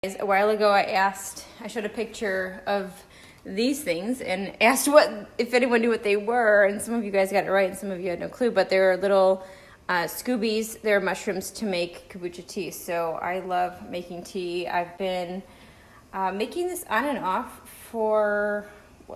A while ago I showed a picture of these things and asked if anyone knew what they were, and some of you guys got it right and some of you had no clue, but they're little scoobies. They're mushrooms to make kombucha tea. So I love making tea. I've been making this on and off for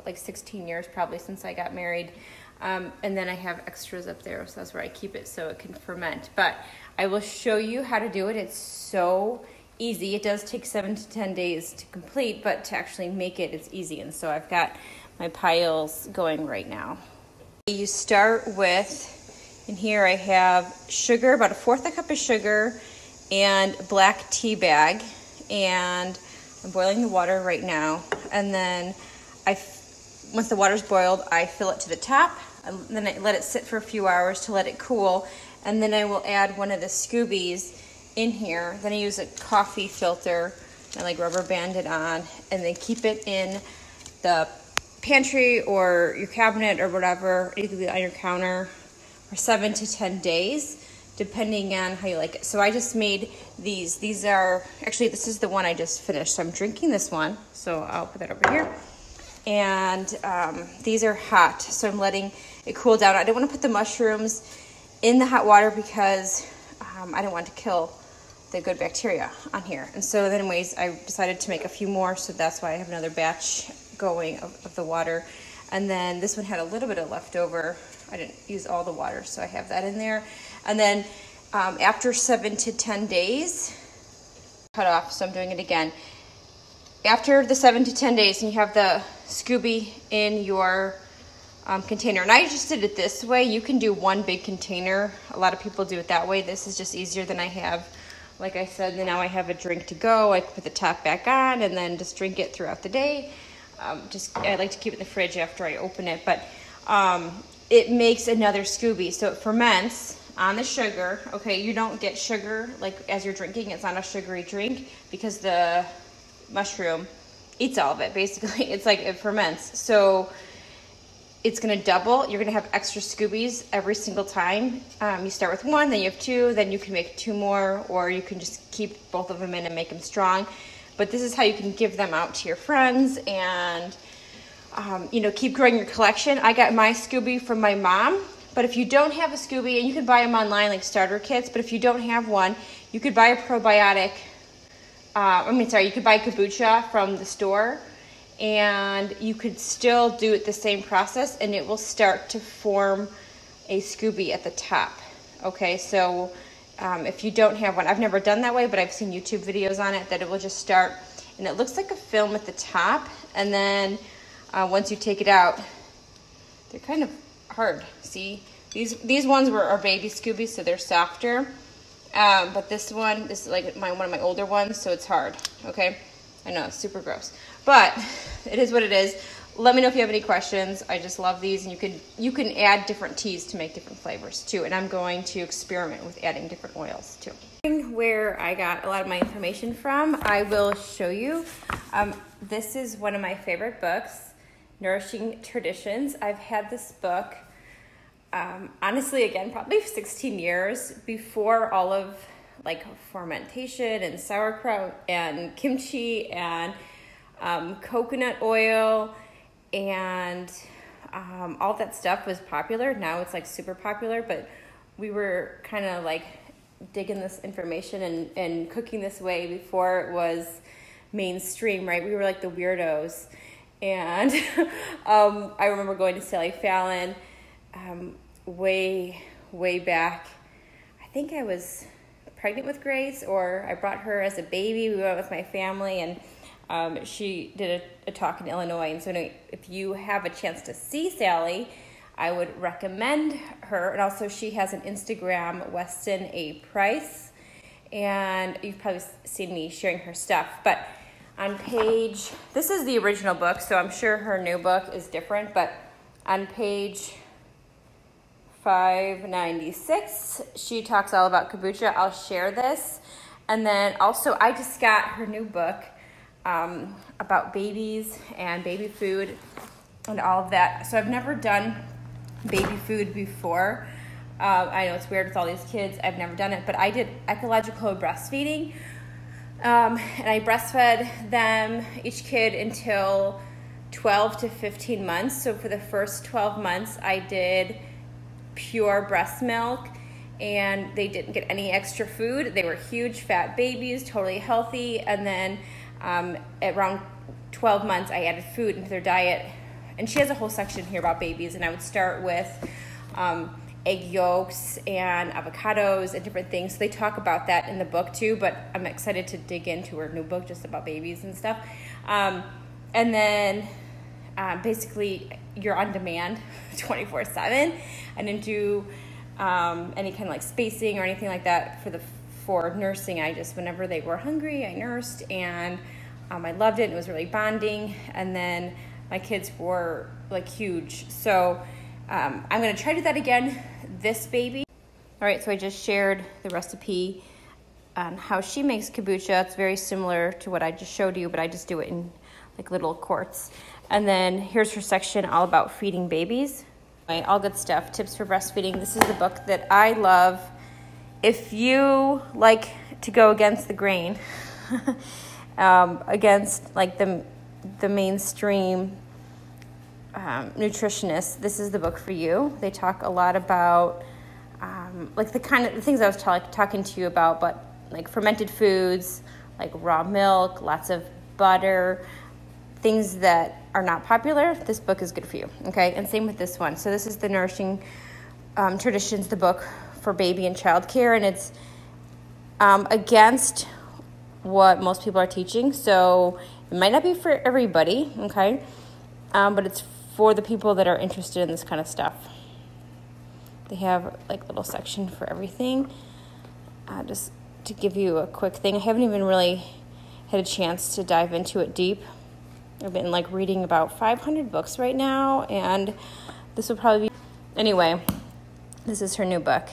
like 16 years probably, since I got married. And then I have extras up there, so that's where I keep it so it can ferment. But I will show you how to do it. It's so easy. It does take 7 to 10 days to complete, but to actually make it, it's easy. And so I've got my piles going right now. You start with, in here I have sugar, about 1/4 cup of sugar, and black tea bag, and I'm boiling the water right now. And then once the water's boiled, I fill it to the top, and then I let it sit for a few hours to let it cool, and then I will add one of the scoobies in here. Then I use a coffee filter and like rubber band it on, and then keep it in the pantry or your cabinet or whatever, either on your counter, for 7 to 10 days, depending on how you like it. So I just made these. These are, actually this is the one I just finished. So I'm drinking this one, so I'll put that over here. And these are hot, so I'm letting it cool down. I don't want to put the mushrooms in the hot water because I don't want to kill the good bacteria on here. And so then anyways, I decided to make a few more, so that's why I have another batch going of the water. And then this one had a little bit of leftover. I didn't use all the water, so I have that in there. And then after 7 to 10 days, cut off, so I'm doing it again. After the 7 to 10 days, and you have the Scooby in your container. And I just did it this way. You can do one big container. A lot of people do it that way. This is just easier than I have. Like I said, now I have a drink to go. I can put the top back on and then just drink it throughout the day. I like to keep it in the fridge after I open it. But it makes another Scooby. So it ferments on the sugar. Okay, you don't get sugar like as you're drinking. It's not a sugary drink because the mushroom eats all of it, basically. It's like it ferments. So it's going to double. You're going to have extra Scoobies every single time. You start with 1, then you have 2, then you can make 2 more, or you can just keep both of them in and make them strong. But this is how you can give them out to your friends and, keep growing your collection. I got my Scooby from my mom, but if you don't have a Scooby, and you can buy them online like starter kits, but if you don't have one, you could buy a probiotic. You could buy kombucha from the store, and you could still do it the same process, and it will start to form a Scooby at the top. Okay, so if you don't have one, I've never done that way, but I've seen YouTube videos on it that it will just start, and it looks like a film at the top, and then once you take it out, they're kind of hard. See, these ones are baby Scoobies, so they're softer. But this is like one of my older ones, so it's hard. Okay, I know it's super gross, but it is what it is. Let me know if you have any questions. I just love these, and you can add different teas to make different flavors too. And I'm going to experiment with adding different oils too. Where I got a lot of my information from, I will show you. This is one of my favorite books, Nourishing Traditions. I've had this book, honestly, again, probably 16 years before all of like fermentation and sauerkraut and kimchi and coconut oil and all that stuff was popular. Now it's like super popular, but we were kind of like digging this information and cooking this way before it was mainstream, right? We were like the weirdos. And I remember going to Sally Fallon way back. I think I was pregnant with Grace, or I brought her as a baby. We went with my family, and she did a talk in Illinois. And so if you have a chance to see Sally, I would recommend her. And also she has an Instagram, Weston A. Price, and you've probably seen me sharing her stuff. But on page, this is the original book, so I'm sure her new book is different, but on page 596, she talks all about kombucha. I'll share this. And then also, I just got her new book about babies and baby food and all of that. So I've never done baby food before. I know it's weird with all these kids. I've never done it, but I did ecological breastfeeding And I breastfed them, each kid, until 12 to 15 months. So for the first 12 months, I did pure breast milk, and they didn't get any extra food. They were huge, fat babies, totally healthy. And then at around 12 months, I added food into their diet. And she has a whole section here about babies, and I would start with egg yolks and avocados and different things. So they talk about that in the book too, but I'm excited to dig into her new book just about babies and stuff. And then basically you're on demand 24/7. I didn't do any kind of like spacing or anything like that for nursing. I just, whenever they were hungry, I nursed, and I loved it. It was really bonding. And then my kids were like huge. So I'm going to try to do that again, this baby. All right, so I just shared the recipe on how she makes kombucha. It's very similar to what I just showed you, but I just do it in like little quarts. And then here's her section all about feeding babies. All good stuff, tips for breastfeeding. This is the book that I love. If you like to go against the grain, against like the mainstream nutritionists, this is the book for you. They talk a lot about like the kind of things I was talking to you about, but like fermented foods, like raw milk, lots of butter, things that are not popular. This book is good for you, okay? And same with this one. So this is the Nourishing Traditions, the book for baby and child care, and it's against what most people are teaching. So it might not be for everybody, okay? But it's for the people that are interested in this kind of stuff. They have like a little section for everything. Just to give you a quick thing, I haven't even really had a chance to dive into it deep. I've been like reading about 500 books right now, and this will probably be... Anyway, this is her new book.